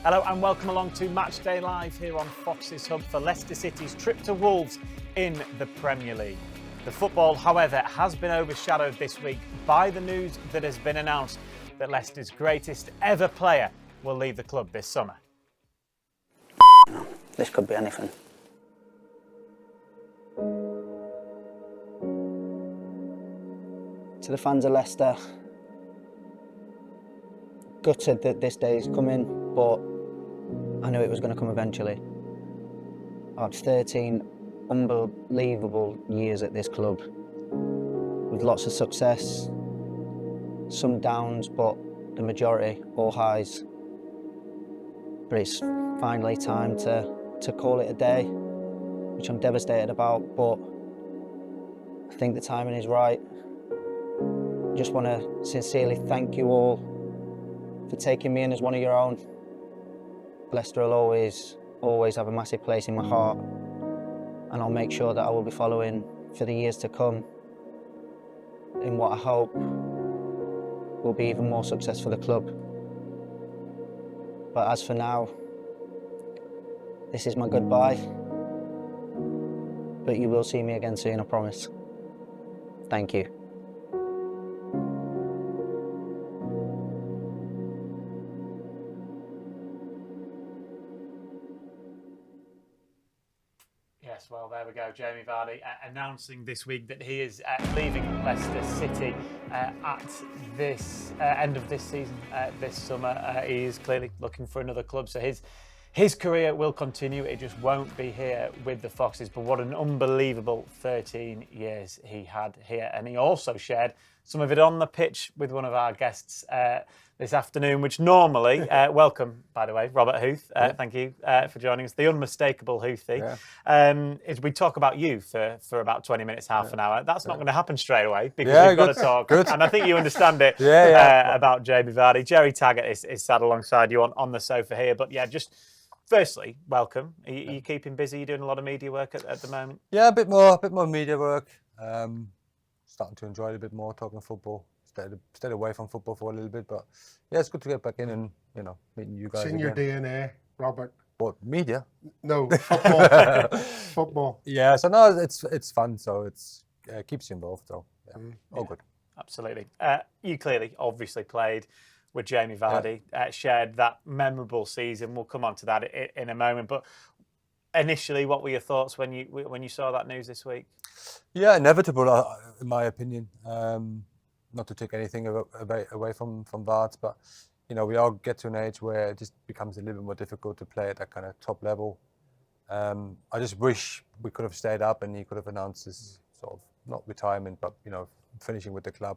Hello and welcome along to Matchday Live here on Fox's Hub for Leicester City's trip to Wolves in the Premier League. The football, however, has been overshadowed this week by the news that has been announced that Leicester's greatest ever player will leave the club this summer. This could be anything. To the fans of Leicester, gutted that this day is coming, but I knew it was going to come eventually. I've had 13 unbelievable years at this club with lots of success, some downs, but the majority all highs. But it's finally time to call it a day, which I'm devastated about, but I think the timing is right. Just want to sincerely thank you all for taking me in as one of your own. Leicester will always have a massive place in my heart, and I'll make sure that I will be following for the years to come in what I hope will be even more success for the club. But as for now, this is my goodbye. But you will see me again soon, I promise. Thank you. Yes, well, there we go. Jamie Vardy announcing this week that he is leaving Leicester City at this end of this season, this summer. He is clearly looking for another club, so his career will continue. It just won't be here with the Foxes. But what an unbelievable 13 years he had here. And he also shared some of it on the pitch with one of our guests this afternoon, which normally, welcome, by the way, Robert Huth. Thank you for joining us. The unmistakable Huthy. Is we talk about you for about 20 minutes, half an hour. That's not going to happen straight away because we've got to talk. And I think you understand it about Jamie Vardy. Gerry Taggart is sat alongside you on the sofa here. But yeah, just firstly, welcome. Are you keeping busy? Are you doing a lot of media work at the moment? Yeah, a bit more media work. Starting to enjoy it a bit more, talking football. Stayed away from football for a little bit, but yeah, it's good to get back in and, meeting you guys. It's in your DNA, Robert. What, media? No, football. Football. Yeah, so no, it's fun, so it's keeps you involved, so all good. Absolutely. You clearly, obviously played with Jamie Vardy, shared that memorable season. We'll come on to that in a moment, but initially, what were your thoughts when you saw that news this week? Yeah, inevitable, in my opinion. Not to take anything away from Vart, but we all get to an age where it just becomes a little bit more difficult to play at that kind of top level. I just wish we could have stayed up and he could have announced his sort of not retirement, but finishing with the club.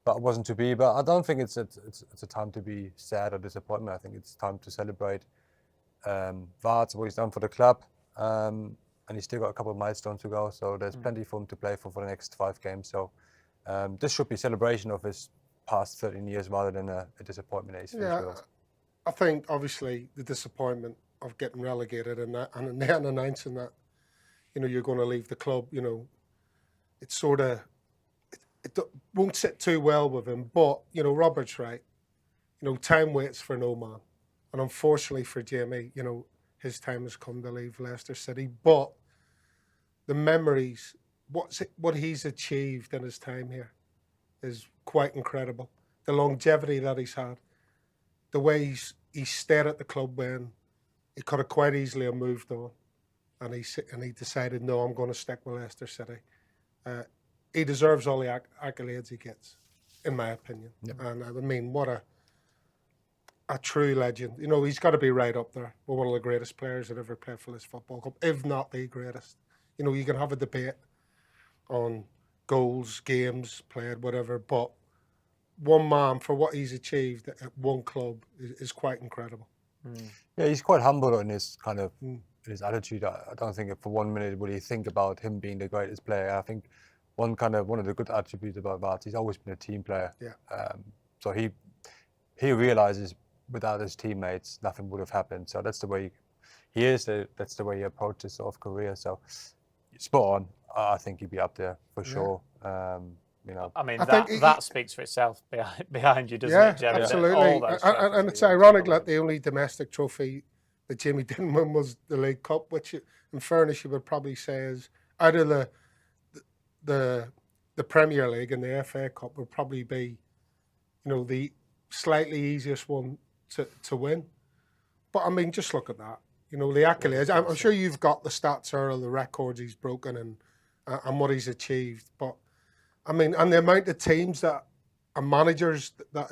But it wasn't to be. But I don't think it's a time to be sad or disappointed. I think it's time to celebrate Vart, what he's done for the club. And he's still got a couple of milestones to go, so there's plenty for him to play for the next 5 games. So this should be a celebration of his past 13 years rather than a disappointment that he's finished with us. I think obviously the disappointment of getting relegated and then announcing that you're going to leave the club, it's sort of it won't sit too well with him. But Robert's right. Time waits for no man, and unfortunately for Jamie, his time has come to leave Leicester City. But the memories, what he's achieved in his time here is quite incredible. The longevity that he's had, the way he stayed at the club when he could have quite easily have moved on, and he decided, no, I'm going to stick with Leicester City. He deserves all the accolades he gets, in my opinion. Yep. And I mean, what a true legend. He's got to be right up there with one of the greatest players that ever played for this football club, if not the greatest. You can have a debate on goals, games played, whatever, but one man, for what he's achieved at one club, is quite incredible. Yeah, he's quite humble in his kind of in his attitude. I don't think for 1 minute would he think about him being the greatest player. I think one of the good attributes about Vart, he's always been a team player. Yeah. So he realizes without his teammates nothing would have happened. So that's the way he is. That's the way he approached his sort of career. So spot on. I think he'd be up there for sure. I mean, I think that speaks for itself behind you, doesn't yeah, it, Gerry? absolutely. All those And it's ironic that the only domestic trophy that Jamie didn't win was the League Cup, which, in fairness, you would probably say is out of the Premier League and the FA Cup would probably be, the slightly easiest one to win. But I mean, just look at that. The accolades. I'm sure you've got the stats or the records he's broken and what he's achieved. But I mean, and the amount of teams and managers that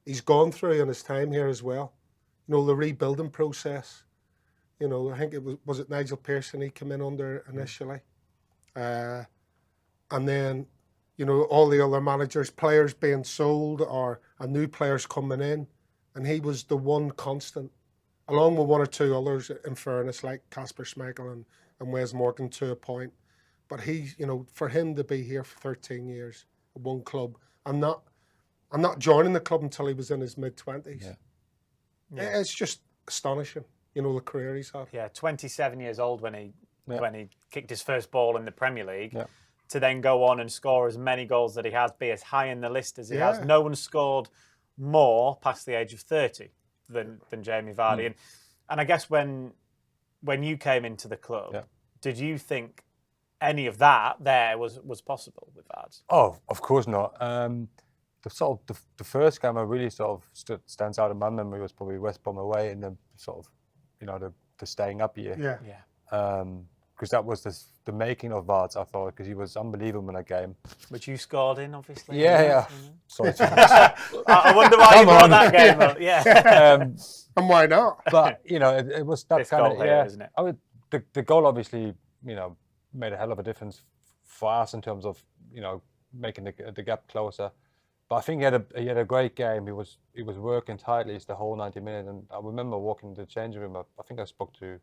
he's gone through in his time here as well. The rebuilding process. I think it was it Nigel Pearson he came in under initially, and then all the other managers, players being sold or new players coming in, and he was the one constant, along with one or two others in fairness, like Kasper Schmeichel and Wes Morgan to a point. But for him to be here for 13 years at one club, I'm not joining the club until he was in his mid-20s. Yeah. It's just astonishing, the career he's had. Yeah, 27 years old when he kicked his first ball in the Premier League, to then go on and score as many goals that he has, be as high in the list as he has. No one scored more past the age of 30 than Jamie Vardy. And I guess when you came into the club, did you think any of that there was possible with Vards? Oh, of course not. The first game I really stands out in my memory was probably West Brom away in the the staying up year. Because that was the making of Vards, I thought, because he was unbelievable in that game. Which you scored in, obviously. Yeah. Sorry. I wonder why you brought that game up. Yeah. And why not? But it was that this kind goal of here, isn't it? The goal obviously made a hell of a difference for us in terms of making the gap closer. But I think he had a great game. He was working tightly the whole 90 minutes. And I remember walking into the changing room. I think I spoke to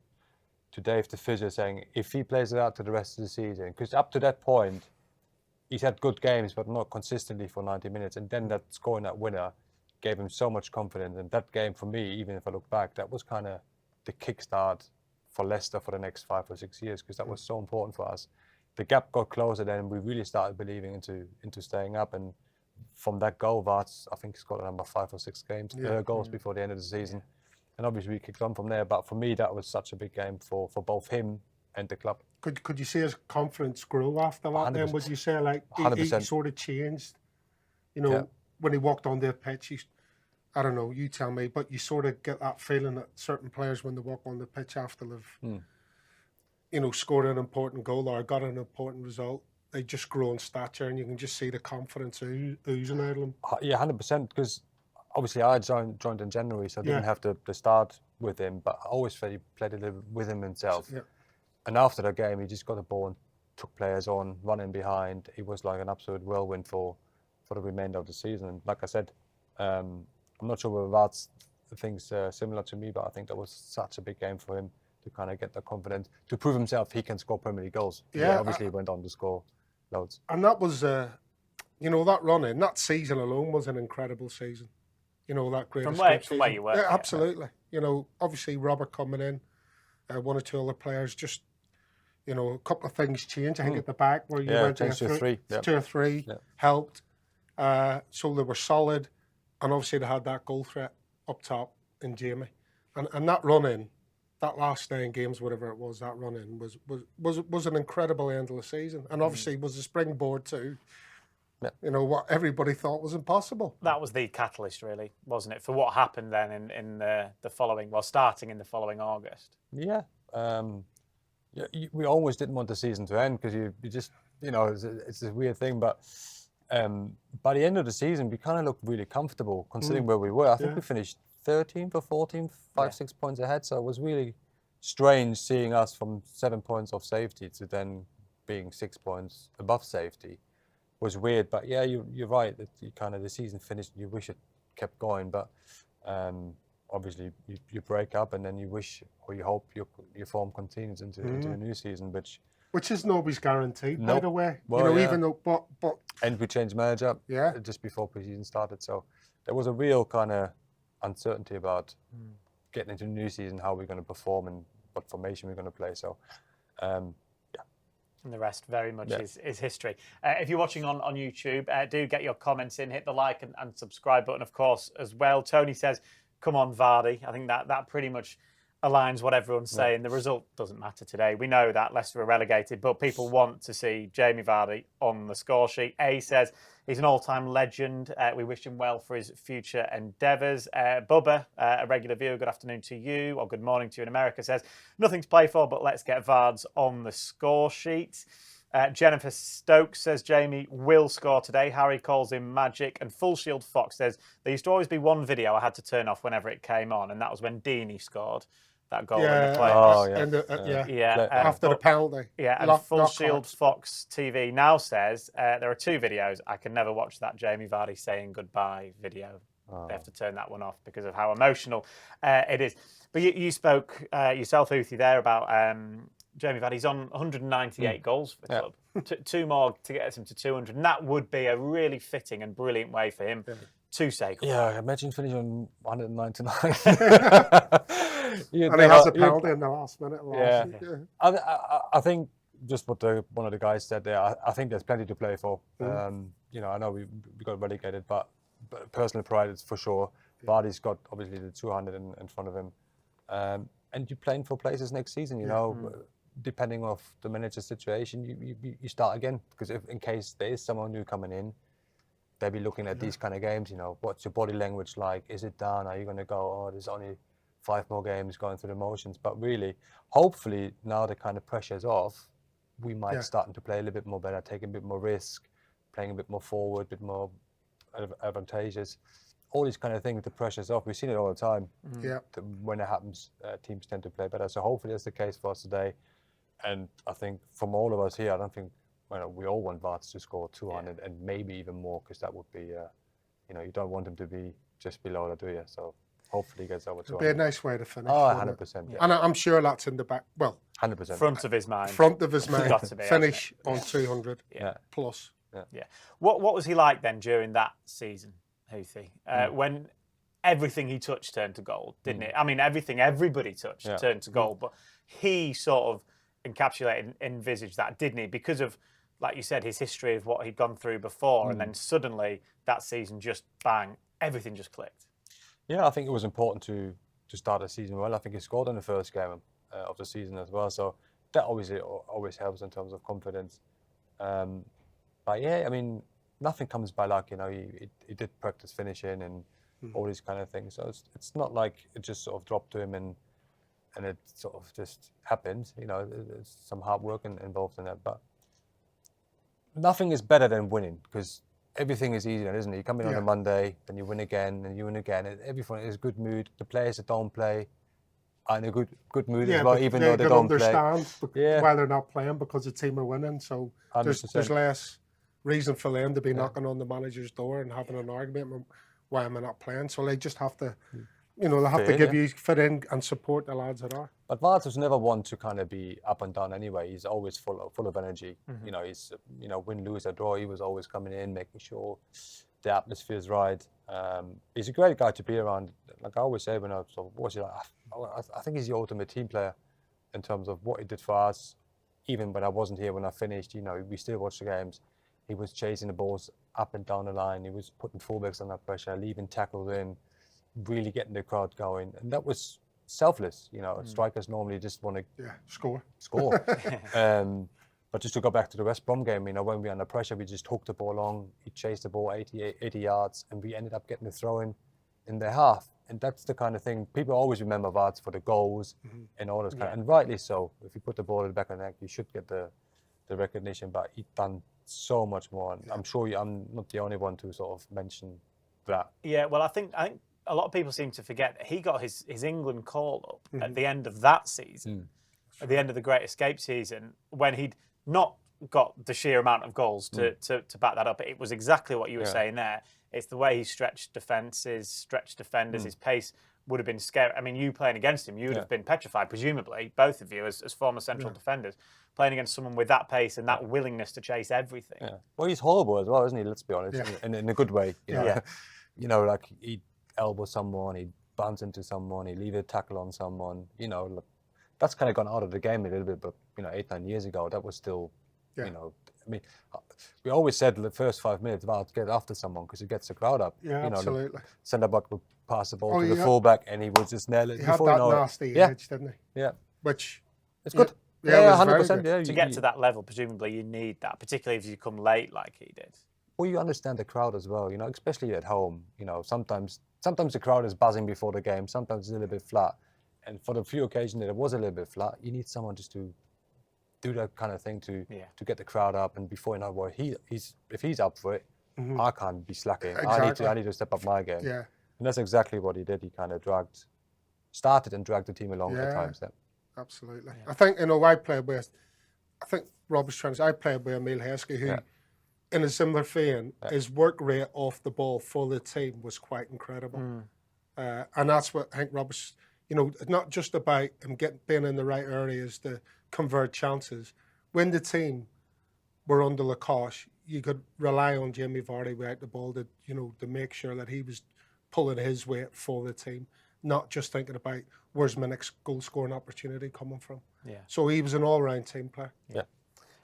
Dave, the physio, saying if he plays it out to the rest of the season, because up to that point he's had good games, but not consistently for 90 minutes. And then that scoring that winner gave him so much confidence. And that game for me, even if I look back, that was kind of the kickstart for Leicester for the next 5 or 6 years, because that was so important for us. The gap got closer then, and we really started believing into staying up. And from that goal, Vards, I think, scored a number 5 or 6 goals before the end of the season. And obviously we kicked on from there. But for me, that was such a big game for both him and the club. Could you see his confidence grow after that 100%. Then? Would you say he sort of changed? When he walked on the pitch, I don't know, you tell me, but you sort of get that feeling that certain players, when they walk on the pitch after they've scored an important goal or got an important result, they just grow in stature, and you can just see the confidence oozing out of them. Yeah, 100%, because obviously I joined in January, so I didn't have to start with him, but I always felt he played a little with him himself. Yeah. And after the game, he just got the ball and took players on, running behind. He was like an absolute whirlwind for the remainder of the season. And like I said, I'm not sure whether Vards thinks similar to me, but I think that was such a big game for him to kind of get the confidence, to prove himself he can score Premier League goals. Yeah, obviously he went on to score loads. And that was, that run in, that season alone was an incredible season. That great from where you were. Yeah, absolutely. Obviously Robert coming in, one or two other players, just, a couple of things changed. I think at the back where you went to 2 or 3 helped. So they were solid, and obviously they had that goal threat up top in Jamie. And that run in, that last 9 games, whatever it was, that run in was an incredible end of the season. And obviously was a springboard to what everybody thought was impossible. That was the catalyst, really, wasn't it, for what happened then in the following, starting in the following August? Yeah. We always didn't want the season to end, because you just, it's a weird thing. But by the end of the season, we kind of looked really comfortable, considering where we were. I think we finished 13th or 14th, 6 points ahead. So it was really strange seeing us from 7 points off safety to then being 6 points above safety. Was weird, but yeah, you're right. That the season finished. You wish it kept going, but obviously you break up, and then you wish or you hope your form continues into the new season, which is nobody's guaranteed, by the way. Well, even though, but and we changed manager just before pre-season started, so there was a real kind of uncertainty about getting into the new season, how we're going to perform and what formation we're going to play. So. And the rest very much is history. If you're watching on YouTube, do get your comments in, hit the like and subscribe button, of course, as well. Tony says, come on, Vardy. I think that pretty much aligns what everyone's saying. The result doesn't matter today. We know that Leicester are relegated, but people want to see Jamie Vardy on the score sheet. A says he's an all-time legend. We wish him well for his future endeavours. Bubba, a regular viewer, good afternoon to you, or good morning to you in America, says, nothing to play for, but let's get Vards on the score sheet. Jennifer Stokes says Jamie will score today. Harry calls him magic. And Full Shield Fox says there used to always be one video I had to turn off whenever it came on, and that was when Deeney scored that goal in the playoffs. After the penalty. Yeah, and Full Shield Fox TV now says there are 2 videos. I can never watch that Jamie Vardy saying goodbye video. They have to turn that one off because of how emotional it is. But you spoke yourself, Huth, there about Jamie Vardy. He's on 198 goals for the club. 2 more to get him to 200. And that would be a really fitting and brilliant way for him to say goodbye. Yeah, imagine finishing on 199. And he has a penalty in the last minute. I think just what one of the guys said there, I think there's plenty to play for. You know, I know we got relegated, but personal pride is for sure. Vardy's got obviously the 200 in front of him. And you're playing for places next season, you know. Depending on the manager's situation, you start again. Because if in case there is someone new coming in, they'll be looking at these kind of games, you know. What's your body language like? Is it down? Are you going to go, oh, there's only 5 more games going through the motions? But really, hopefully, now the kind of pressure's off, we might start to play a little bit more better, taking a bit more risk, playing a bit more forward, a bit more advantageous. All these kind of things, the pressure's off. We've seen it all the time. When it happens, teams tend to play better. So hopefully that's the case for us today. And I think from all of us here, I don't think we all want Vards to score 200 and maybe even more, because that would be, you know, you don't want him to be just below that, do you? So hopefully he gets over 200. It'd be a nice way to finish. Oh, 100%. Yeah. And I'm sure that's in the back. Well, 100%. Front of his mind. Front of his mind. Got to be, finish on 200 plus. Yeah. What was he like then during that season, Houthi? When everything he touched turned to gold, didn't it? I mean, everything everybody touched turned to gold, but he sort of encapsulated, envisaged that, didn't he? Because of, like you said, his history of what he'd gone through before, and then suddenly that season just bang, everything just clicked. Yeah, I think it was important to start the season well. I think he scored in the first game of the season as well, so that always helps in terms of confidence. But yeah, I mean, nothing comes by luck, you know. He did practice finishing and all these kind of things, so it's not like it just sort of dropped to him and it sort of just happened. You know, there's some hard work involved in that, but nothing is better than winning, because everything is easier, isn't it? You come in on a Monday, then you win again, and you win again. And everyone is good mood. The players that don't play are in a good mood as well, even though they don't play. Why they're not playing, because the team are winning. So there's less reason for them to be knocking on the manager's door and having an argument. Why am I not playing? So they just have to, you know, they have to give you fit in and support the lads that are. But Vards was never one to kind of be up and down anyway. He's always full of energy. You know, he's, you know, win, lose, or draw, he was always coming in, making sure the atmosphere is right. He's a great guy to be around. Like I always say when I was watching, I think he's the ultimate team player in terms of what he did for us. Even when I wasn't here, when I finished, you know, we still watched the games. He was chasing the balls up and down the line. He was putting fullbacks under pressure, leaving tackles in, really getting the crowd going. And that was selfless, you know. Strikers normally just want to score. But just to go back to the West Brom game, you know, when we were under pressure, we just hooked the ball long. He chased the ball 80 yards, and we ended up getting a throw in their half. And that's the kind of thing people always remember Vards for, the goals and all those kind. And rightly so. If you put the ball in the back of the net, you should get the recognition. But he'd done so much more, and I'm sure I'm not the only one to sort of mention that. Yeah, well, I think a lot of people seem to forget that he got his England call up at the end of that season, at the end of the Great Escape season, when he'd not got the sheer amount of goals to back that up. It was exactly what you were saying there. It's the way he stretched defences, stretched defenders. His pace would have been scary. I mean, you playing against him, you would have been petrified, presumably, both of you as former central defenders, playing against someone with that pace and that willingness to chase everything. Yeah. Well, he's horrible as well, isn't he? Let's be honest, in a good way. You know? You know, like he'd elbow someone, he'd bounce into someone, he'd leave a tackle on someone. You know, that's kind of gone out of the game a little bit, but, you know, 8-9 years ago, that was still You know, I mean, we always said the first 5 minutes about get after someone because it gets the crowd up. Yeah, you know, absolutely. Centre back would pass the ball Oh, to the fullback, and he would just nail it. He had Before that you know nasty it, edge, didn't he? Yeah, Which it's good. Yeah, it was very 100%. good. Yeah, To get to that level, presumably you need that, particularly if you come late like he did. Well, you understand the crowd as well, you know, especially at home. You know, sometimes the crowd is buzzing before the game. Sometimes it's a little bit flat, and for the few occasions that it was a little bit flat, you need someone just to do that kind of thing to get the crowd up. And before you know what, if he's up for it, I can't be slacking. Exactly. I need to step up my game. Yeah. And that's exactly what he did. He kind of started and dragged the team along at times. Yeah. Absolutely. Yeah. I think, I think Rob was trying to say, I played with Emile Heskey, who, in a similar vein, his work rate off the ball for the team was quite incredible. And that's what I think Rob was, you know, not just about him being in the right areas to convert chances. When the team were under Lacoste, you could rely on Jamie Vardy without the ball to, you know, to make sure that he was pulling his weight for the team, not just thinking about where's my next goal scoring opportunity coming from. Yeah. So he was an all-round team player. Yeah.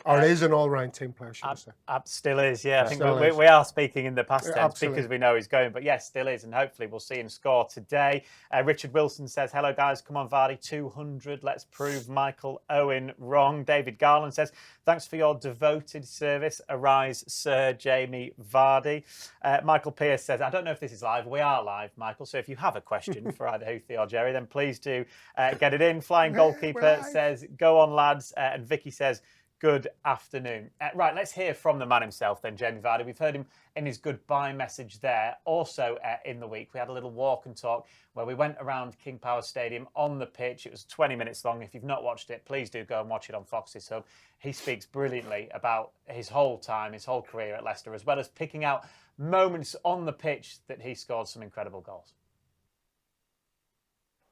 Or is an all-round team player, should I say. Still is, yeah. I think we are speaking in the past tense because we know he's going, but yes, still is, and hopefully we'll see him score today. Richard Wilson says, hello guys, come on Vardy, 200, let's prove Michael Owen wrong. David Garland says, thanks for your devoted service, arise Sir Jamie Vardy. Michael Pearce says, I don't know if this is live, we are live, Michael, so if you have a question for either Huth or Gerry, then please do get it in. Flying Goalkeeper says, go on lads, and Vicky says, good afternoon. Right, let's hear from the man himself then, Jamie Vardy. We've heard him in his goodbye message there. Also in the week, we had a little walk and talk where we went around King Power Stadium on the pitch. It was 20 minutes long. If you've not watched it, please do go and watch it on Fox's Hub. He speaks brilliantly about his whole time, his whole career at Leicester, as well as picking out moments on the pitch that he scored some incredible goals.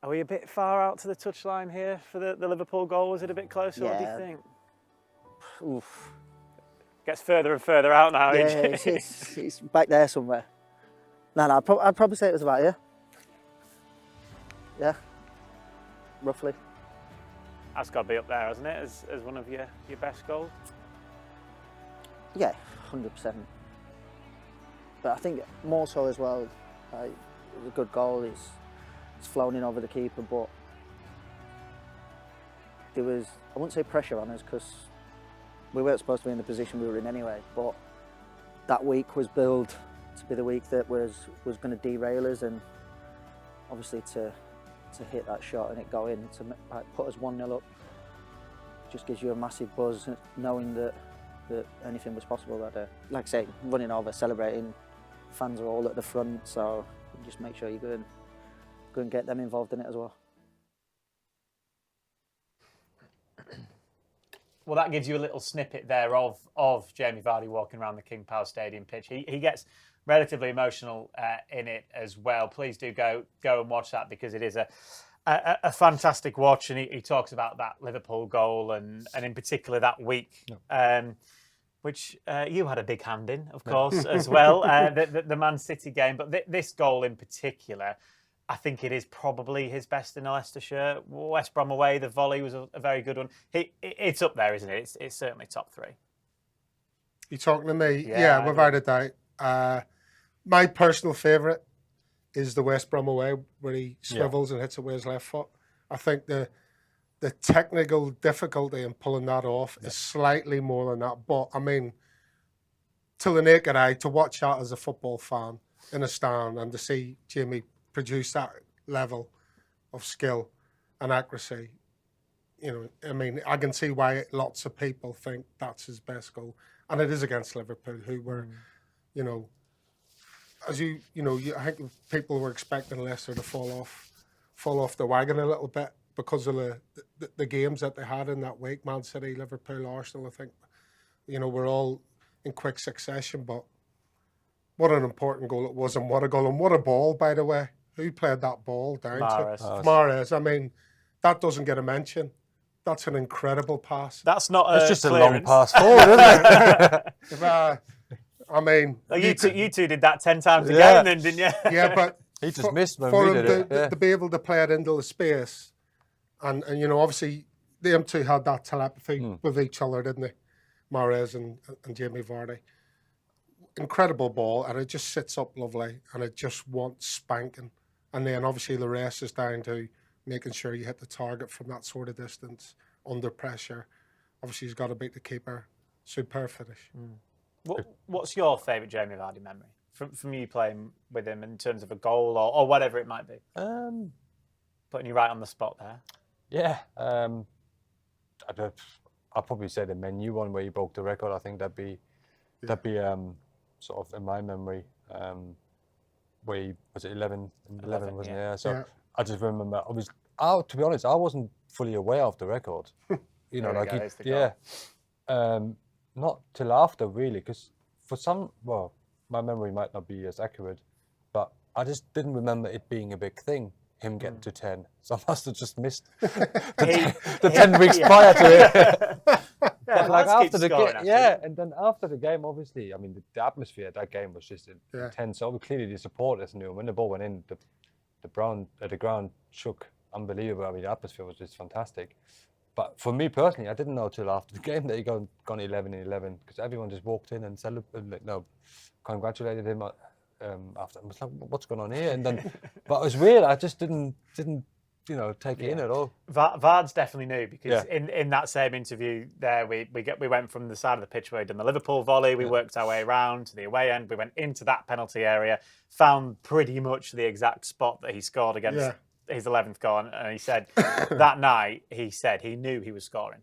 Are we a bit far out to the touchline here for the Liverpool goal? Was it a bit closer? Yeah. What do you think? Oof. Gets further and further out now. Yeah, it's back there somewhere. No, I'd probably say it was about here. Yeah, roughly. That's got to be up there, hasn't it, as one of your best goals? Yeah, 100%. But I think more so as well, it was a good goal. It's flown in over the keeper, but there was, I wouldn't say pressure on us because we weren't supposed to be in the position we were in anyway, but that week was billed to be the week that was going to derail us, and obviously to hit that shot and it go in, to put us 1-0 up, just gives you a massive buzz knowing that anything was possible that day. Like I say, running over, celebrating, fans are all at the front, so just make sure you go and get them involved in it as well. Well, that gives you a little snippet there of Jamie Vardy walking around the King Power Stadium pitch. He gets relatively emotional in it as well. Please do go and watch that because it is a fantastic watch. And he talks about that Liverpool goal and in particular that week, which you had a big hand in, of course, as well, the Man City game. But this goal in particular, I think it is probably his best in a Leicester shirt. West Brom away, the volley was a very good one. It's up there, isn't it? It's certainly top three. You talking to me? Yeah, without a doubt. My personal favourite is the West Brom away, where he swivels and hits it with his left foot. I think the technical difficulty in pulling that off is slightly more than that. But, I mean, to the naked eye, to watch that as a football fan in a stand and to see Jamie produce that level of skill and accuracy, you know, I mean, I can see why lots of people think that's his best goal, and it is against Liverpool, who were, you know, as you know, I think people were expecting Leicester to fall off the wagon a little bit because of the games that they had in that week, Man City, Liverpool, Arsenal. I think, you know, we're all in quick succession, but what an important goal it was, and what a goal, and what a ball, by the way. Who played that ball down to? Mahrez. I mean, that doesn't get a mention. That's an incredible pass. That's not It's just clearance. a long pass forward, isn't it? I mean... Well, you two did that 10 times a game then, didn't you? Yeah, but... He just missed when for we him did it. to be able to play it into the space, and you know, obviously, them two had that telepathy with each other, didn't they? Mahrez and Jamie Vardy. Incredible ball, and it just sits up lovely, and it just wants spanking. And then obviously the rest is down to making sure you hit the target from that sort of distance under pressure. Obviously he's got to beat the keeper. Superb finish. What's your favourite Jamie Vardy memory from you playing with him in terms of a goal or whatever it might be? Putting you right on the spot there. Yeah, I'll probably say the menu one where he broke the record. I think that'd be sort of in my memory. Where he was it 11, wasn't it? Yeah. So I just remember. To be honest, I wasn't fully aware of the record. You know, not till after really, because my memory might not be as accurate, but I just didn't remember it being a big thing. Him getting to 10, so I must have just missed the 10 weeks prior to it. Like after the game, and then after the game, obviously, I mean, the atmosphere at that game was just intense. So clearly, the supporters knew when the ball went in, the ground shook, unbelievable. I mean, the atmosphere was just fantastic. But for me personally, I didn't know till after the game that he gone 11-11 because everyone just walked in and congratulated him. After I was like, what's going on here? And then, but it was weird. I just didn't take it in at all. Vard's definitely knew because in that same interview there, we went from the side of the pitch where we'd done the Liverpool volley. We worked our way around to the away end. We went into that penalty area, found pretty much the exact spot that he scored against his 11th goal. And he said that night, he said he knew he was scoring.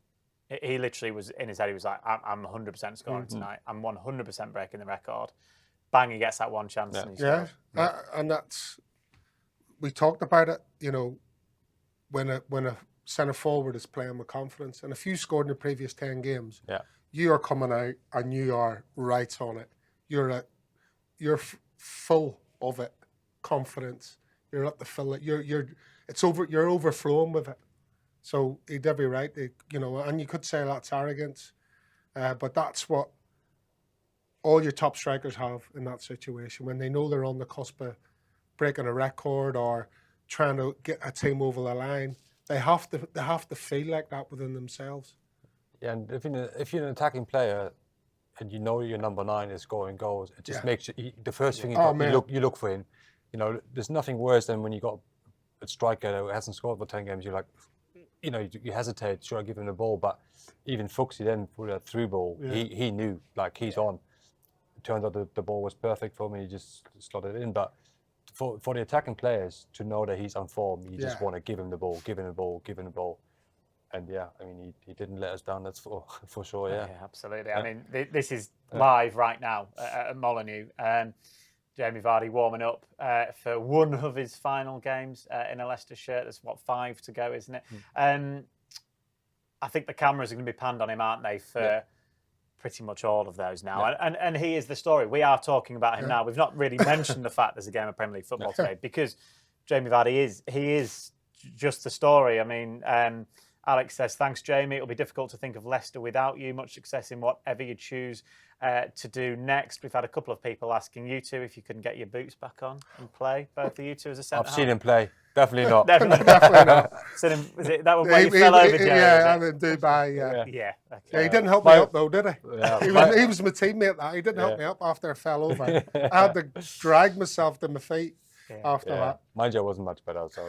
He literally was in his head. He was like, I'm 100% scoring tonight. I'm 100% breaking the record. Bang, he gets that one chance and he scores. And that's, we talked about it, you know, when a centre forward is playing with confidence, and if you scored in the previous 10 games, you are coming out and you are right on it. You're full of it, confidence. You're at the fill. You're overflowing with it. So he'd every right, you know, and you could say that's arrogance, but that's what all your top strikers have in that situation when they know they're on the cusp of breaking a record or trying to get a team over the line. They have to feel like that within themselves. Yeah, and if you're an attacking player and you know your number 9 is scoring goals, it just makes you the first thing you look for him. You know, there's nothing worse than when you got a striker who hasn't scored for 10 games. You're like, you know, you hesitate. Should I give him the ball? But even Fuchsy then put a through ball. He knew, like, he's on. It turns out the ball was perfect for me. He just slotted it in. But for the attacking players to know that he's on form, you just want to give him the ball. And I mean, he didn't let us down. That's for sure. Yeah, absolutely. I mean, this is live right now at Molineux. Jamie Vardy warming up for one of his final games in a Leicester shirt. There's 5 to go, isn't it? I think the cameras are going to be panned on him, aren't they, for pretty much all of those now. And he is the story. We are talking about him now. We've not really mentioned the fact there's a game of Premier League football today because Jamie Vardy is just the story. I mean, Alex says, thanks, Jamie. It'll be difficult to think of Leicester without you. Much success in whatever you choose to do next. We've had a couple of people asking you two if you can get your boots back on and play. Both of you two as a centre. I've seen him play. Definitely not. Definitely not. Was it that one where you fell over, Gerry? Yeah, in Dubai. Yeah. Okay. He didn't help me up though, did he? Yeah. He was my teammate. He didn't help me up after I fell over. I had to drag myself to my feet. After that, mind you, I wasn't much better, so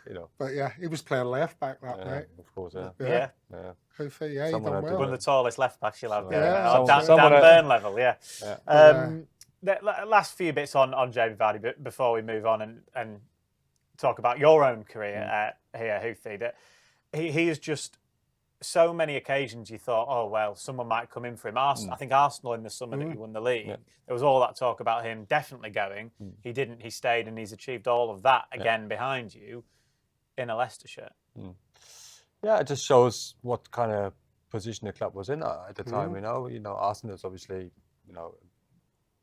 you know. But he was playing left back that night. Of course, yeah. Huth, he done well. One of the tallest left backs you'll have. Dan Burn level, The last few bits on Jamie Vardy before we move on and talk about your own career here, Huthie. That he is just so many occasions you thought, oh, well, someone might come in for him. I think Arsenal in the summer that he won the league, there was all that talk about him definitely going. He didn't. He stayed and he's achieved all of that again behind you in a Leicester shirt. Yeah, it just shows what kind of position the club was in at the time. You know, Arsenal is obviously, you know,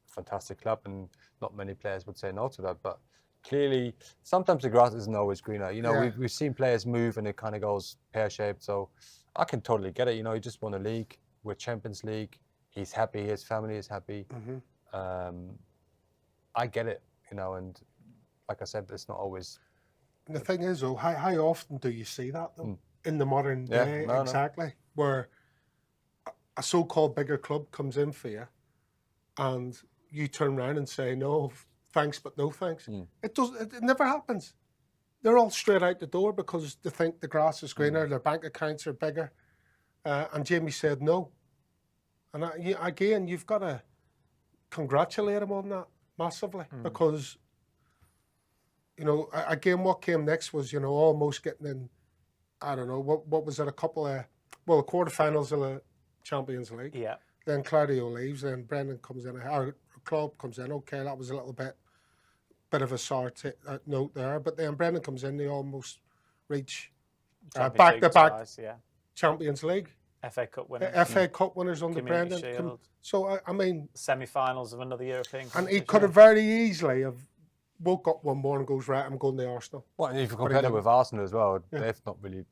a fantastic club and not many players would say no to that. But clearly, sometimes the grass isn't always greener. You know, we've seen players move and it kind of goes pear-shaped. So I can totally get it. You know, he just won a league. We're Champions League. He's happy. His family is happy. I get it, you know, and like I said, it's not always... And the thing is, though, how often do you see that, though, in the modern day? Exactly. Where a so-called bigger club comes in for you, and you turn around and say no, thanks, but no thanks. It does. It never happens. They're all straight out the door because they think the grass is greener, their bank accounts are bigger, and Jamie said no. And again, you've got to congratulate him on that massively, because, you know, again, what came next was, you know, almost getting in, I don't know, what was it, a couple of, well, quarterfinals of the Champions League. Yeah. Then Claudio leaves, then Brendan comes in, our club comes in. Okay, that was a little bit of a sour note there, but then Brendan comes in, they almost reach back-to-back Champions League. FA Cup winners. FA Cup winners under Community Brendan. Shield. So, I mean... Semi-finals of another European And he could have very easily have woke up one morning and goes, right, I'm going to Arsenal. Well, if you compare it with Arsenal as well, they've not really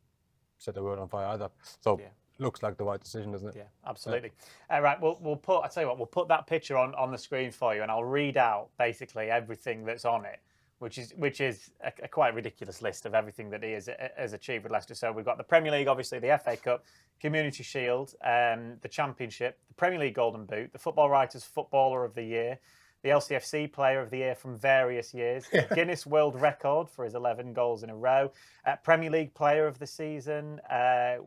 set the world on fire either. So, looks like the right decision, doesn't it? Yeah, absolutely. Right, we'll put, I tell you what, we'll put that picture on the screen for you, and I'll read out basically everything that's on it, which is a quite ridiculous list of everything that he has achieved with Leicester. So we've got the Premier League, obviously, the FA Cup, Community Shield, the Championship, the Premier League Golden Boot, the Football Writers Footballer of the Year, the LCFC Player of the Year from various years, Guinness World Record for his 11 goals in a row, Premier League Player of the Season.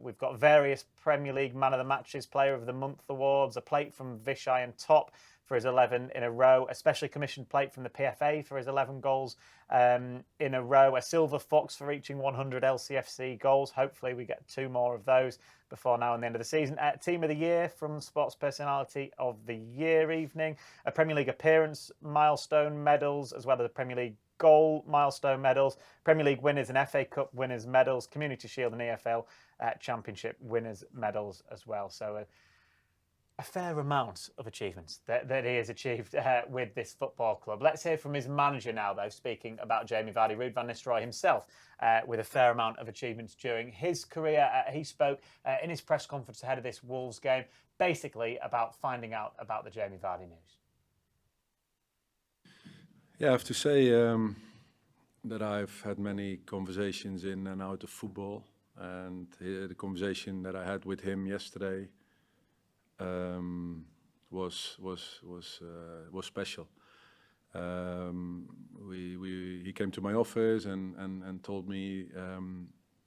We've got various Premier League Man of the Matches, Player of the Month awards, a plate from Vishay and Top for his 11 in a row, a specially commissioned plate from the PFA for his 11 goals in a row, a silver fox for reaching 100 LCFC goals. Hopefully we get 2 more of those before now and the end of the season. Team of the Year from Sports Personality of the Year evening, a Premier League appearance milestone medals, as well as the Premier League goal milestone medals, Premier League winners and FA Cup winners medals, Community Shield and EFL Championship winners medals as well. So a fair amount of achievements that he has achieved with this football club. Let's hear from his manager now, though, speaking about Jamie Vardy. Ruud van Nistelrooy himself with a fair amount of achievements during his career. He spoke in his press conference ahead of this Wolves game, basically about finding out about the Jamie Vardy news. Yeah, I have to say that I've had many conversations in and out of football, and the conversation that I had with him yesterday was special. He came to my office and told me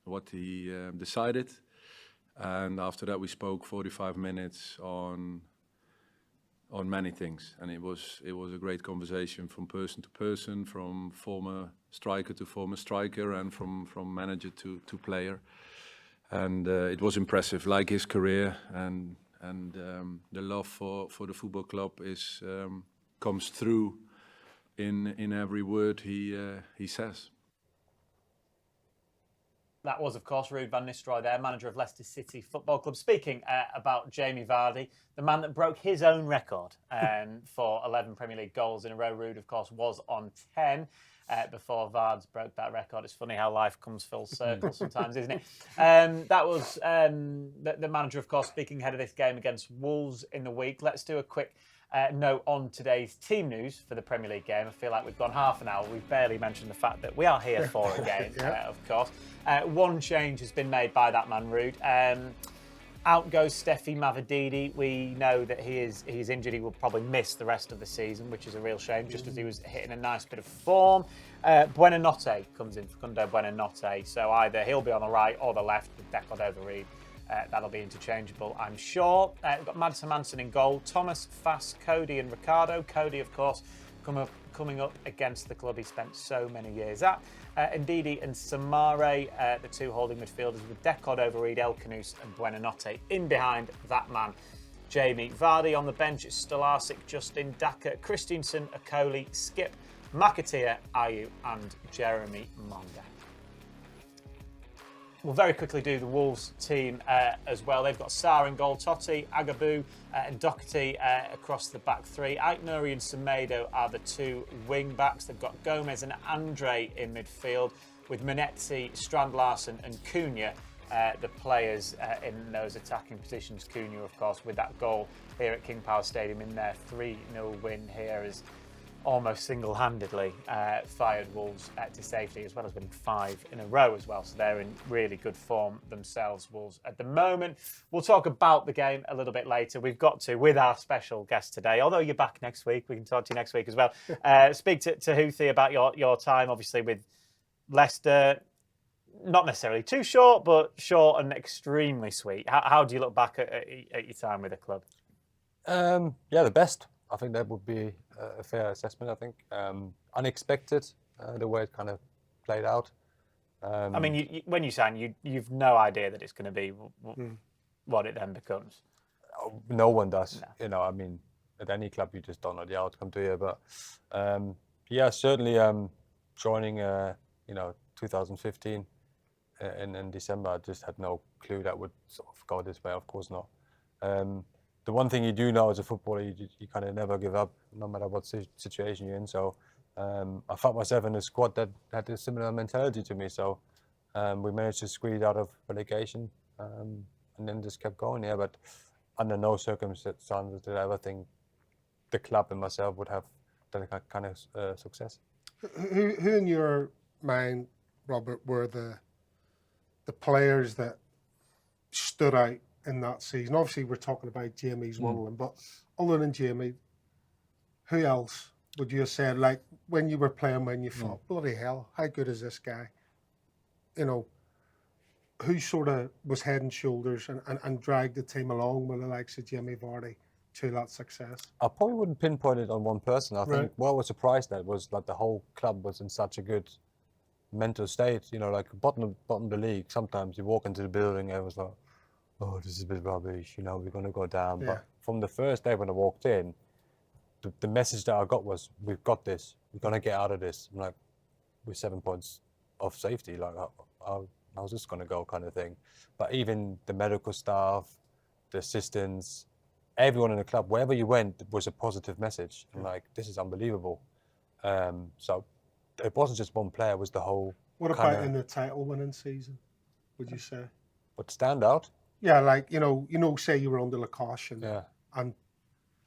what he decided, and after that we spoke 45 minutes on many things, and it was a great conversation from person to person, from former striker to former striker, and from manager to player, and it was impressive, like his career, and the love for the football club comes through in every word he says. That was, of course, Ruud van Nistelrooy there, manager of Leicester City Football Club, speaking about Jamie Vardy, the man that broke his own record for 11 Premier League goals in a row. Ruud, of course, was on 10 before Vards broke that record. It's funny how life comes full circle sometimes, isn't it? That was the manager, of course, speaking ahead of this game against Wolves in the week. Let's do a quick note on today's team news for the Premier League game. I feel like we've gone half an hour. We've barely mentioned the fact that we are here for a game, of course. One change has been made by that man, Ruud. Out goes Steffi Mavididi. We know that he's injured. He will probably miss the rest of the season, which is a real shame, just as he was hitting a nice bit of form. Buonanotte comes in, Facundo Buonanotte. So either he'll be on the right or the left with Deco Overeed. That'll be interchangeable, I'm sure. We've got Madsen Manson in goal. Thomas, Fass, Cody and Ricardo. Cody, of course, coming up against the club he spent so many years at. Ndidi and Samare, the two holding midfielders, with Deco Overeed, El Canus and Buonanotte in behind that man. Jamie Vardy on the bench. It's Stolarczyk, Justin, Daka, Christensen, Okoli, Skip, McAteer, Ayew and Jeremy Monga. We'll very quickly do the Wolves team as well. They've got Sarr in goal, Totti, Agabu and Doherty across the back three. Aït-Nouri and Semedo are the two wing backs. They've got Gomez and Andre in midfield, with Manetzi, Strand Larsen and Cunha the players in those attacking positions. Cunha, of course, with that goal here at King Power Stadium in their 3-0 win here, as almost single-handedly fired Wolves to safety, as well as winning 5 in a row as well. So they're in really good form themselves, Wolves, at the moment. We'll talk about the game a little bit later. We've got to, with our special guest today, although you're back next week, we can talk to you next week as well. Speak to Huth about your time, obviously, with Leicester. Not necessarily too short, but short and extremely sweet. How do you look back at your time with the club? Yeah, the best. I think that would be a fair assessment. I think unexpected the way it kind of played out. I mean, when you sign, you've no idea that it's going to be what it then becomes. No one does. No. You know, I mean, at any club you just don't know the outcome, do you? But yeah, certainly joining 2015 in December, I just had no clue that would sort of go this way. Of course not. The one thing you do know as a footballer, you kind of never give up, no matter what situation you're in. So I found myself in a squad that had a similar mentality to me. So we managed to squeeze out of relegation and then just kept going. Yeah, but under no circumstances did I ever think the club and myself would have that kind of success. Who in your mind, Robert, were the players that stood out in that season? Obviously, we're talking about Jamie's one of them, but other than Jamie, who else would you have said, like, when you were playing, when you thought, bloody hell, how good is this guy? You know, who sort of was head and shoulders and dragged the team along with the likes of Jamie Vardy to that success? I probably wouldn't pinpoint it on one person. I think what I was surprised at was like the whole club was in such a good mental state. You know, like bottom of the league, sometimes you walk into the building and it was like, oh, this is a bit rubbish, you know, we're going to go down. Yeah. But from the first day when I walked in, the message that I got was, we've got this, we're going to get out of this. I'm like, we're 7 points off safety, like, how's this going to go, kind of thing. But even the medical staff, the assistants, everyone in the club, wherever you went, was a positive message. I'm like, this is unbelievable. So it wasn't just one player, it was the whole. What about in the title winning season, would you say? What stand out? Yeah, like, you know, say you were under the caution. Yeah. And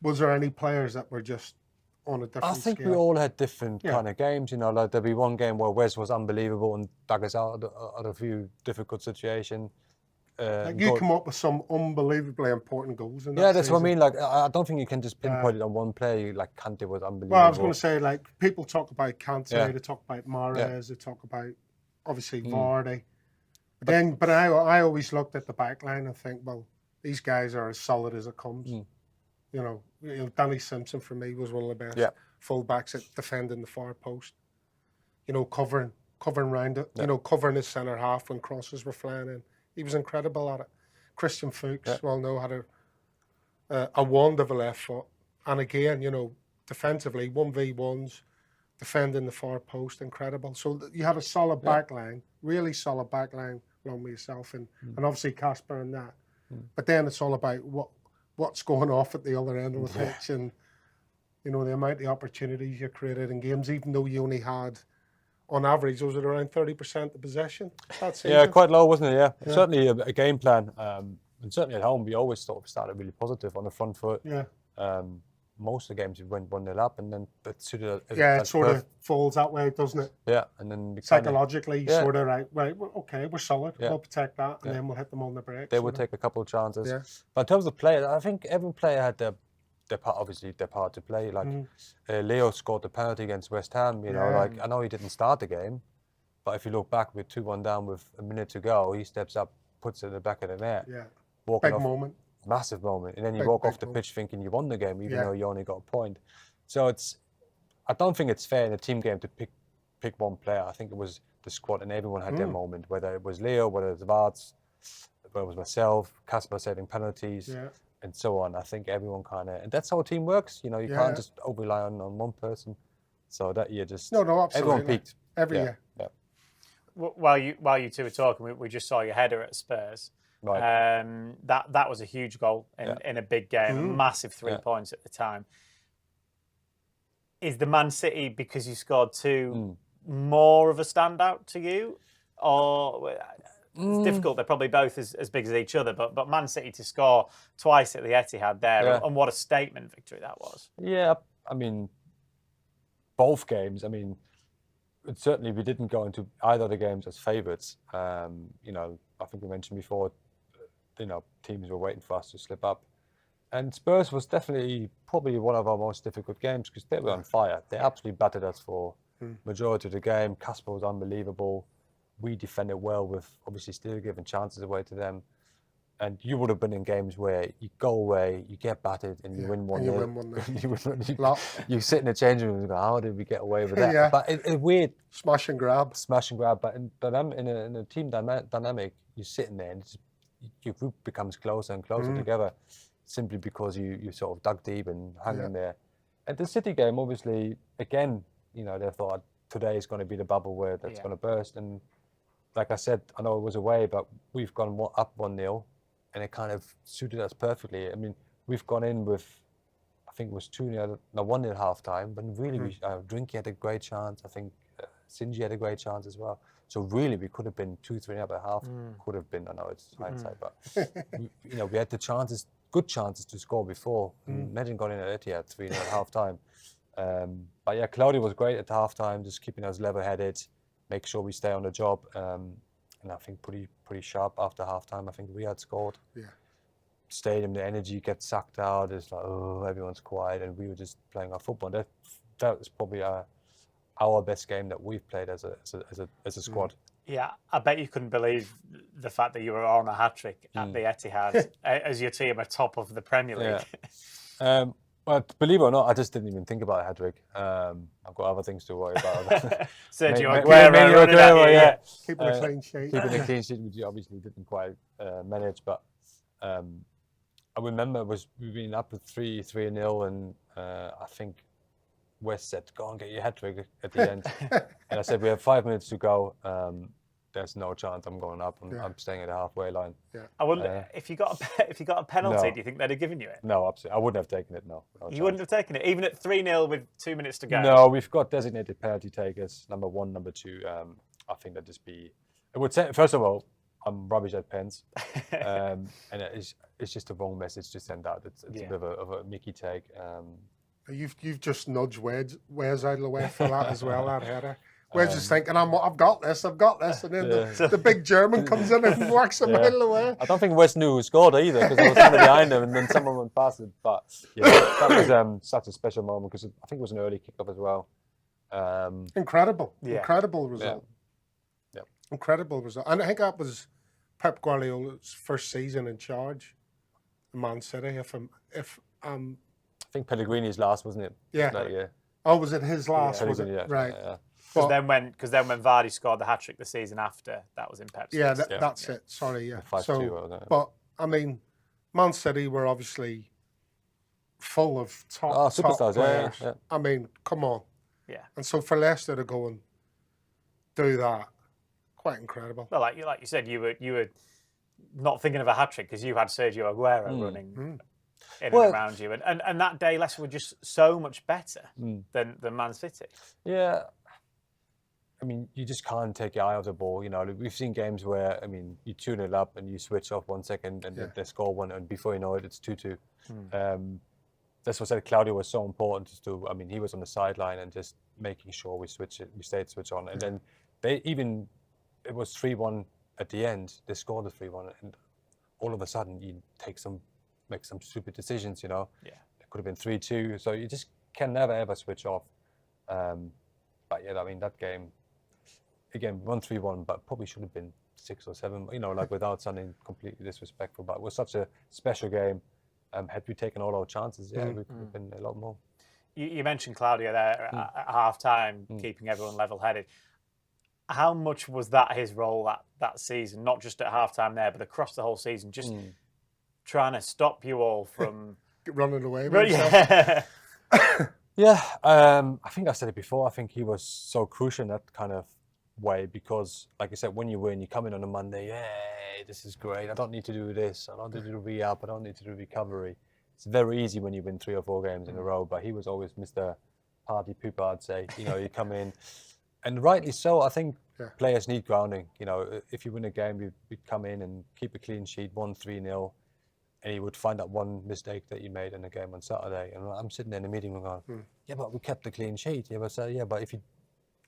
was there any players that were just on a different I think scale? we all had different kind of games, you know, like there'd be one game where Wes was unbelievable and dug us out of a few difficult situations. Like you come up with some unbelievably important goals in that Yeah, that's season. what I mean. Like, I don't think you can just pinpoint it on one player. Like, Kante was unbelievable. Well, I was going to say, like, people talk about Kante, they talk about Mahrez, Yeah. they talk about, obviously, Vardy. But I always looked at the back line and think, well, these guys are as solid as it comes. You know, Danny Simpson, for me, was one of the best full-backs at defending the far post. You know, covering round it. You know, covering his centre half when crosses were flying in. He was incredible at it. Christian Fuchs, well, know, had a wand of a left foot. And again, you know, defensively, 1v1s, defending the far post, incredible. So you had a solid back line, really solid back line along with yourself and obviously Casper and that. But then it's all about what's going off at the other end of the pitch and, you know, the amount of opportunities you created in games, even though you only had, on average, was it around 30% of possession that season? Yeah, quite low, wasn't it? Yeah. Certainly a game plan. And certainly at home, we always sort of started really positive on the front foot. Yeah. Most of the games we went 1-0 up, and then it sort of falls that way, doesn't it? Yeah, and then psychologically, sort of right, okay, we're solid, we'll protect that, and then we'll hit them on the break. They would take a couple of chances. Yeah. But in terms of players, I think every player had their part, obviously their part to play. Like Leo scored the penalty against West Ham. You know, like I know he didn't start the game, but if you look back with 2-1 down with a minute to go, he steps up, puts it in the back of the net. Yeah. Walking Big off, moment. Massive moment, and then you walk off the pitch thinking you won the game, even though you only got a point. So I don't think it's fair in a team game to pick one player. I think it was the squad, and everyone had their moment. Whether it was Leo, whether it was Vards, whether it was myself, Casper saving penalties, and so on. I think everyone and that's how a team works. You know, you can't just rely on one person. So that year, just no, absolutely. Everyone peaked every year. Yeah. While you two were talking, we just saw your header at Spurs. Right. That was a huge goal in a big game, a massive 3 points at the time. Is the Man City, because you scored two, more of a standout to you? Or it's difficult, they're probably both as big as each other, but Man City to score twice at the Etihad there, and what a statement victory that was. Yeah, I mean, both games, I mean, certainly we didn't go into either of the games as favourites. I think we mentioned before, teams were waiting for us to slip up. And Spurs was definitely probably one of our most difficult games because they were on fire. They absolutely battered us for majority of the game. Kasper was unbelievable. We defended well with obviously still giving chances away to them. And you would have been in games where you go away, you get battered, and you win 1-0. You sit in the changing room and go, how did we get away with that? Yeah. But it's weird. Smash and grab. But in a team dynamic, you're sitting there and your group becomes closer and closer together simply because you sort of dug deep and hung in there. At the City game, obviously, again, they thought today is going to be the bubble where that's going to burst. And like I said, I know it was away, but we've gone up 1-0. And it kind of suited us perfectly. I mean, we've gone in with, I think it was 1-0 at half time, but really, Drinky had a great chance. I think Sinji had a great chance as well. So really, we could have been 2-3 up at half. Could have been, I know it's hindsight, but we had the chances, good chances to score before. Imagine going in at Etihad 3-0 at half time. But yeah, Claudio was great at half time, just keeping us level-headed, make sure we stay on the job. And I think pretty sharp after halftime. I think we had scored. Yeah. Stadium, the energy gets sucked out. It's like, oh, everyone's quiet, and we were just playing our football. That was probably our best game that we've played as a squad. Yeah, I bet you couldn't believe the fact that you were on a hat-trick at the Etihad as your team are top of the Premier League. Yeah. Well, believe it or not, I just didn't even think about a hat-trick. I've got other things to worry about. Sergio Aguero, yeah. Keeping a clean sheet. Keeping a clean sheet, which you obviously didn't quite manage. But I remember we've been up with 3-0, and I think West said, "Go and get your hat-trick at the end." And I said, "We have 5 minutes to go. There's no chance I'm going up. I'm staying at the halfway line." Yeah. I wonder if you got a penalty. Do you think they'd have given you it? No, absolutely. I wouldn't have taken it. No you wouldn't have taken it, even at 3-0 with 2 minutes to go. No, we've got designated penalty takers. Number 1, number 2. I think that just be. It would say, first of all, I'm rubbish at pens, and it's just the wrong message to send out. It's a bit of a Mickey take. You've just nudged Wes out of the way for that as well. That header. We're just thinking, I've got this, and then the big German comes in and whacks him out of the way. I don't think West knew who scored either, because there was someone behind him, and then someone went past it. But that was such a special moment, because I think it was an early kickoff as well. Incredible result. Yeah. Incredible result. And I think that was Pep Guardiola's first season in charge, Man City. I think Pellegrini's last, wasn't it? Yeah. That year. Oh, was it his last? Was it? Yeah. Right. Yeah. Because then when Vardy scored the hat-trick the season after, that was in Pep's. Yeah, that's it. Sorry, yeah. 5-2. But I mean, Man City were obviously full of top superstars. Players. Yeah. I mean, come on. Yeah. And so for Leicester to go and do that, quite incredible. Well, like you said, you were not thinking of a hat-trick because you had Sergio Aguero running in and around you, and that day Leicester were just so much better than Man City. Yeah. I mean, you just can't take your eye off the ball. We've seen games where, you tune it up and you switch off 1 second and they score one, and before you know it, it's 2-2. That's what I said. Claudio was so important he was on the sideline and just making sure we stayed switch on. And then it was 3-1 at the end. They scored the 3-1, and all of a sudden you make some stupid decisions. Yeah. It could have been 3-2. So you just can never ever switch off. But yeah, that game. Again, 1-3-1, but probably should have been 6 or 7, without sounding completely disrespectful. But it was such a special game. Had we taken all our chances, we could have been a lot more. You mentioned Claudio there at half-time, keeping everyone level-headed. How much was that his role that season, not just at half-time there, but across the whole season, just trying to stop you all from... running away. Yeah, I think I said it before. I think he was so crucial in that kind of way because, like I said, when you win, you come in on a Monday, hey, this is great. I don't need to do this. I don't need to do re-up. I don't need to do recovery. It's very easy when you win 3 or 4 games in a row, but he was always Mr. Party Pooper, I'd say. You come in, and rightly so. I think players need grounding. If you win a game, you come in and keep a clean sheet, 1-3-0. and he would find that one mistake that he made in the game on Saturday, and I'm sitting in the meeting room going, yeah, but we kept the clean sheet. Yeah, but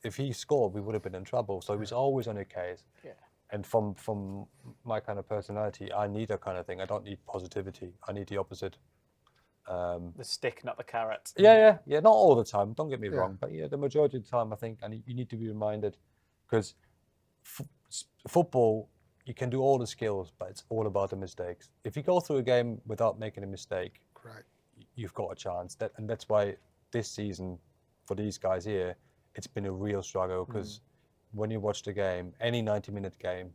if he scored, we would have been in trouble. So he was always on a case. Yeah. And from my kind of personality, I need that kind of thing. I don't need positivity. I need the opposite. The stick, not the carrot. Yeah. Not all the time. Don't get me wrong, but the majority of the time, I think, and you need to be reminded, because football, you can do all the skills, but it's all about the mistakes. If you go through a game without making a mistake, Correct. you've got a chance. And that's why this season, for these guys here, it's been a real struggle, because when you watch the game, any 90-minute game,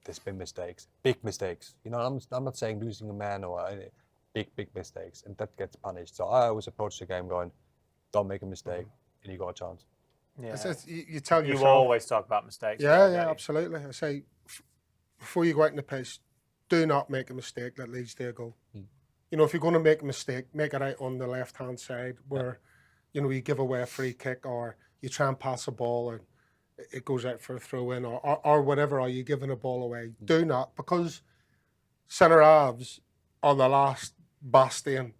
there's been mistakes, big mistakes. I'm not saying losing a man or any big mistakes, and that gets punished. So I always approach the game going, don't make a mistake, and you got a chance. Yeah. You tell yourself. You always talk about mistakes. Yeah, don't you? absolutely. I say, before you go out in the pitch, do not make a mistake that leads to a goal. If you're going to make a mistake, make it out on the left-hand side where, you give away a free kick, or you try and pass a ball and it goes out for a throw-in, or whatever, or you're giving a ball away. Do not, because centre-halves are the last bastion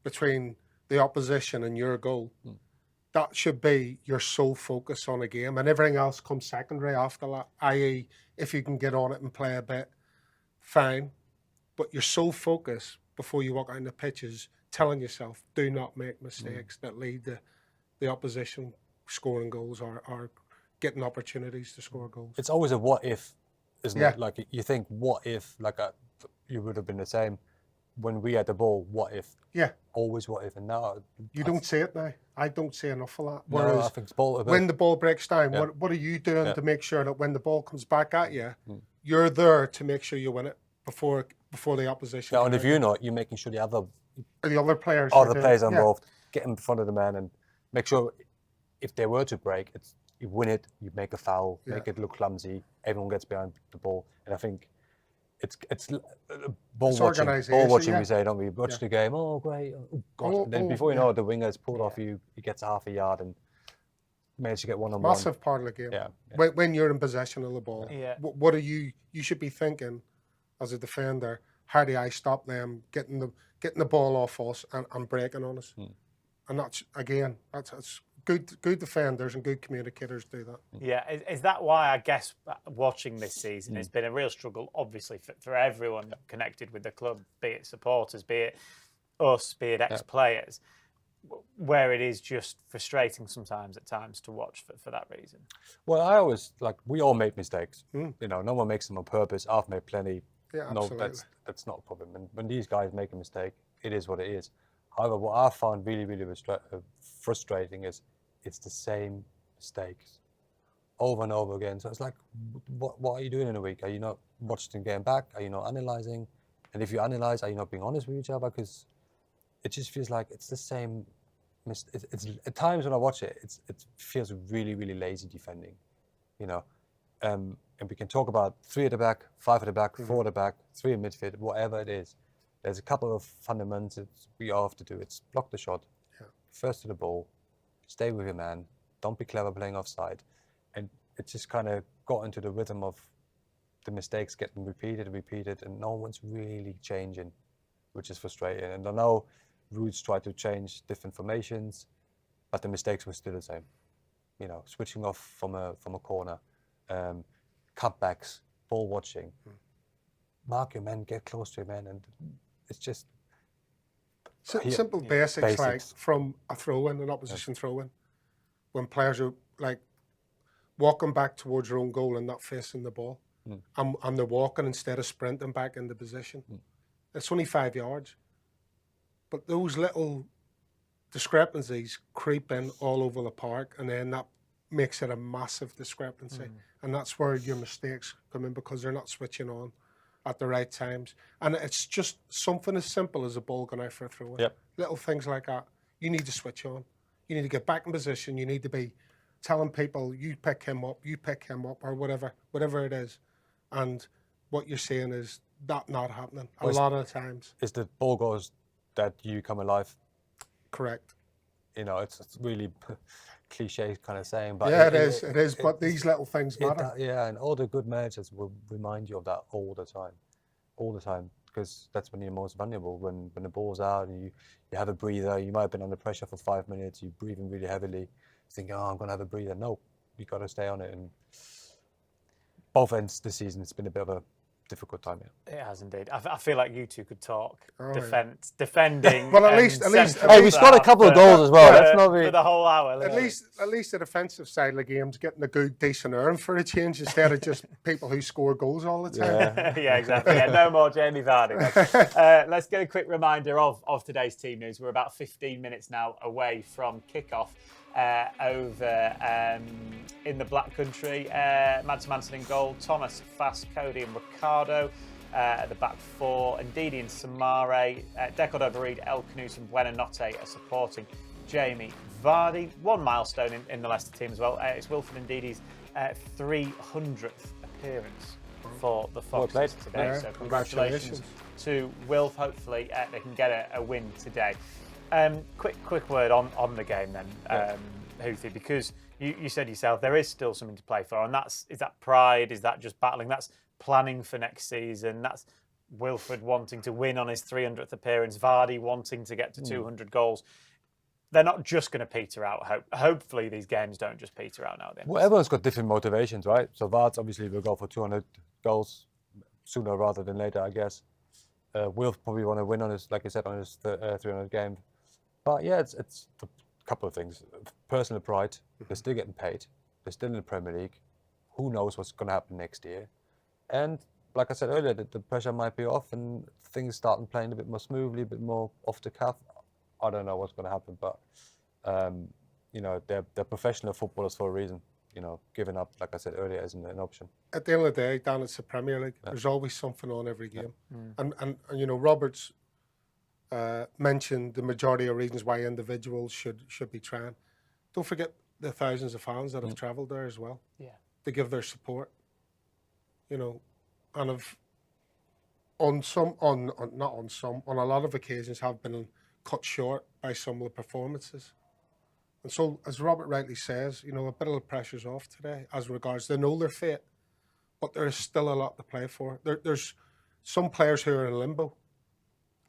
between the opposition and your goal. That should be your sole focus on a game, and everything else comes secondary after that, i.e. if you can get on it and play a bit, fine. But your sole focus before you walk out on the pitch is telling yourself, do not make mistakes that lead to the opposition scoring goals or getting opportunities to score goals. It's always a what if, isn't Yeah. it? Like, you think, what if, you would have been the same when we had the ball, what if? Yeah. Always what if, and now... You don't see it now. I don't see enough of that. No, Whereas I think it's ball, when the ball breaks down, Yeah. what are you doing Yeah. to make sure that when the ball comes back at you, you're there to make sure you win it before the opposition? Yeah, and can if you're not, you're making sure the other the other players players yeah. involved, get in front of the man and make sure if they were to break, you win it, you make a foul, Yeah. make it look clumsy, everyone gets behind the ball. And I think it's ball watching. organisation, Ball watching, yeah. we say, don't we? Watch Yeah. the game, oh, great, oh, God. Oh, And then oh, before you yeah. know it, the winger's pulled off you, he gets half a yard and managed to get one-on-one. Massive part of the game. Yeah. When you're in possession of the ball, Yeah. what are you should be thinking as a defender? How do I stop them getting the ball off us and breaking on us? And that's good defenders and good communicators do that. Yeah, is that why, I guess, watching this season, it's been a real struggle, obviously, for everyone connected with the club, be it supporters, be it us, be it ex-players, where it is just frustrating sometimes at times to watch for that reason? Well, I always, we all make mistakes. No one makes them on purpose. I've made plenty. Yeah, No, absolutely. that's not a problem. And when these guys make a mistake, it is what it is. However, what I found really, really frustrating is it's the same mistakes over and over again. So it's like, what are you doing in a week? Are you not watching the game back? Are you not analysing? And if you analyse, are you not being honest with each other? Because it just feels like it's the same. It's at times when I watch it, it feels really, really lazy defending, And we can talk about 3 at the back, 5 at the back, 4 at the back, 3 in midfield, whatever it is. There's a couple of fundamentals we all have to do. It's block the shot, first to the ball, stay with your man, don't be clever playing offside. And it just kind of got into the rhythm of the mistakes getting repeated, and no one's really changing, which is frustrating. And I know Ruud's tried to change different formations, but the mistakes were still the same. Switching off from a corner, cutbacks, ball watching, mark your man, get close to your man, and it's just Simple basics like from a throw-in, an opposition throw-in, when players are walking back towards their own goal and not facing the ball, and they're walking instead of sprinting back into position. It's only 5 yards, but those little discrepancies creep in all over the park, and then that makes it a massive discrepancy. And that's where your mistakes come in, because they're not switching on at the right times. And it's just something as simple as a ball going out for a throw-in. Yep. Little things like that. You need to switch on. You need to get back in position. You need to be telling people, you pick him up, or whatever it is. And what you're saying is that not happening a lot of the times. Is the ball goes that you come alive. Correct. It's really cliche kind of saying, but Yeah, it is. But these little things matter. And all the good managers will remind you of that all the time. because that's when you're most vulnerable, when the ball's out and you have a breather. You might have been under pressure for 5 minutes, you're breathing really heavily, you think, oh, I'm going to have a breather. No, you got to stay on it. And both ends this season, it's been a bit of a difficult time. It has indeed. I feel like you two could talk Well, defending. at least, Hey, we scored a couple of goals as well. That's not really for the whole hour. At least the defensive side of the game's getting a good, decent earn for a change instead of just people who score goals all the time. Yeah, exactly. Yeah, no more Jamie Vardy. Let's get a quick remander of today's team news. We're about 15 minutes now away from kickoff. Over in the Black Country, Mads Manson in goal, Thomas, Fast, Cody and Ricardo at the back four, Ndidi and Samare, Deco Overeed, El Knus and Buenanotte are supporting Jamie Vardy. One milestone in the Leicester team as well. It's Wilfred Ndidi's 300th appearance for the Foxes today. Yeah, so congratulations to Wilf. Hopefully they can get a win today. Quick word on the game then, Huthy, because you said yourself there is still something to play for, and is that pride? Is that just battling? That's planning for next season. That's Wilfred wanting to win on his 300th appearance. Vardy wanting to get to 200 goals. They're not just going to peter out. Hopefully these games don't just peter out now. Well, everyone's got different motivations, right? So Vards obviously will go for 200 goals sooner rather than later, I guess. Wilf probably want to win on his, like I said, on his 300 game. But yeah, it's a couple of things. Personal pride, they're still getting paid. They're still in the Premier League. Who knows what's going to happen next year? And like I said earlier, the pressure might be off and things start playing a bit more smoothly, a bit more off the cuff. I don't know what's going to happen, but you know, they're professional footballers for a reason. You know, giving up, like I said earlier, isn't an option. At the end of the day, Dan, it's the Premier League. Yeah. There's always something on every game. Yeah. And you know, Roberts mentioned the majority of reasons why individuals should be trying. Don't forget the thousands of fans that have travelled there as well. Yeah, to give their support. You know, and on a lot of occasions have been cut short by some of the performances. And so, as Robert rightly says, you know, a bit of the pressure's off today as regards they know their fate, but there is still a lot to play for. There's some players who are in limbo.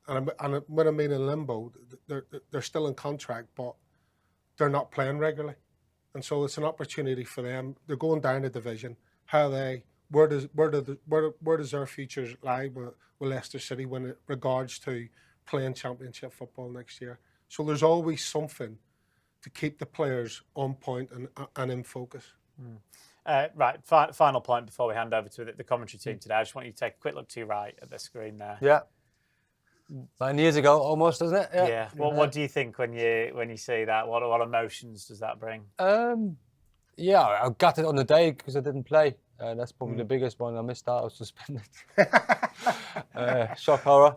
And when I mean in limbo, they're still in contract, but they're not playing regularly, and so it's an opportunity for them. They're going down a division. Where does their future lie with Leicester City when it regards to playing Championship football next year? So there's always something to keep the players on point and in focus. Right, final point before we hand over to the commentary team today. I just want you to take a quick look to your right at the screen there. Yeah. 9 years ago, almost, doesn't it? Yeah. What do you think when you see that? What emotions does that bring? Yeah, I got it on the day because I didn't play. That's probably the biggest one. I missed out. I was suspended. Shock horror.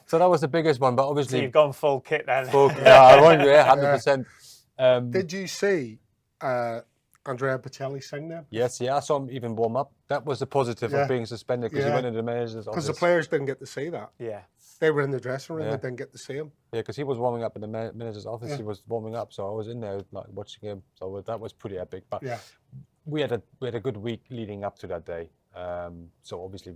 So that was the biggest one. But obviously, so you've gone full kit then. I won't. Yeah, 100%. Did you see Andrea Bocelli sing them? Yes, yeah. I saw him even warm up. That was the positive of being suspended because he went into the manager's office. Because the players didn't get to see that. Yeah. They were in the dressing room. They didn't get to see him. Yeah, because he was warming up in the manager's office. Yeah. He was warming up, so I was in there like watching him. So that was pretty epic. But we had a good week leading up to that day. So obviously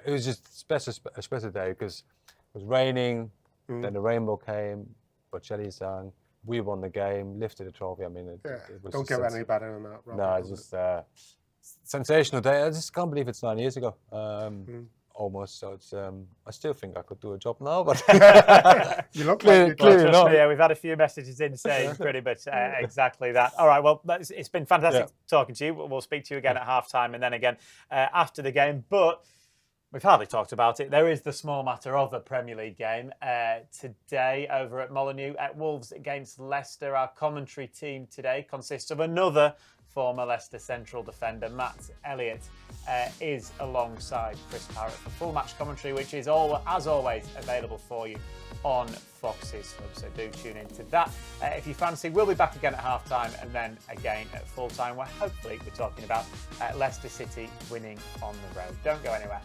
it was just a special day because it was raining. Then the rainbow came. Bocelli sang. We won the game, lifted the trophy. I mean, it was don't get any better than that. Robert, no, it's just sensational day. I just can't believe it's 9 years ago. Almost. So it's. I still think I could do a job now, but you look clearly not. Yeah, we've had a few messages in saying pretty much exactly that. All right, well, it's been fantastic talking to you. We'll speak to you again at half-time and then again after the game. But we've hardly talked about it. There is the small matter of a Premier League game today over at Molineux at Wolves against Leicester. Our commentary team today consists of another former Leicester central defender, Matt Elliott, is alongside Chris Parrott for full match commentary, which is as always available for you on Fox's Hub. So do tune into that if you fancy. We'll be back again at half-time and then again at full-time, where hopefully we're talking about Leicester City winning on the road. Don't go anywhere.